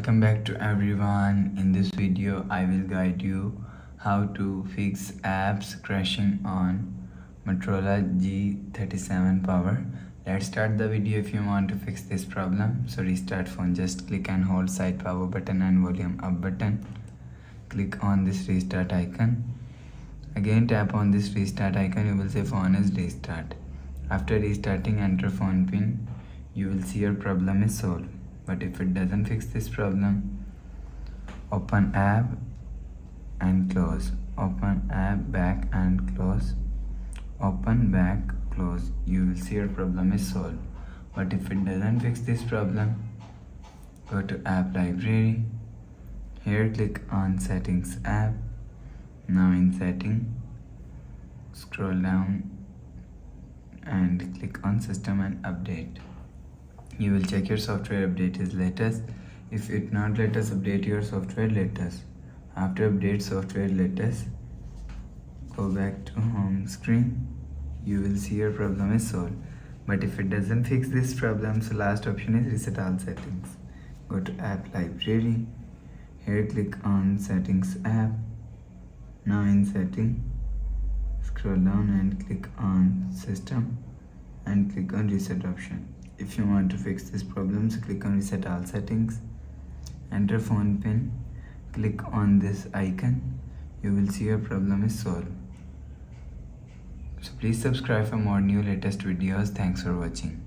welcome back to everyone. In this video I will guide you how to fix apps crashing on Motorola G37 power. Let's start the video. If you want to fix this problem, so restart phone, just click and hold side power button and volume up button. Click on this restart icon. Again tap on this restart icon. You will say phone is restart. After restarting, enter phone pin. You will see your problem is solved. But if it doesn't fix this problem, open app and close, open app, back and close, open, back, close. You will see your problem is solved. But if it doesn't fix this problem, go to app library. Here click on settings app. Now in setting, scroll down and click on system and update. You will check your software update is latest. If it not latest, update your software latest. After update software latest, go back to home screen. You will see your problem is solved. But if it doesn't fix this problem, so last option is reset all settings. Go to app library. Here click on settings app. Now in setting, scroll down and click on system and click on reset option. If you want to fix this problem, so click on reset all settings, enter phone pin, click on this icon. You will see your problem is solved. So please subscribe for more new latest videos. Thanks for watching.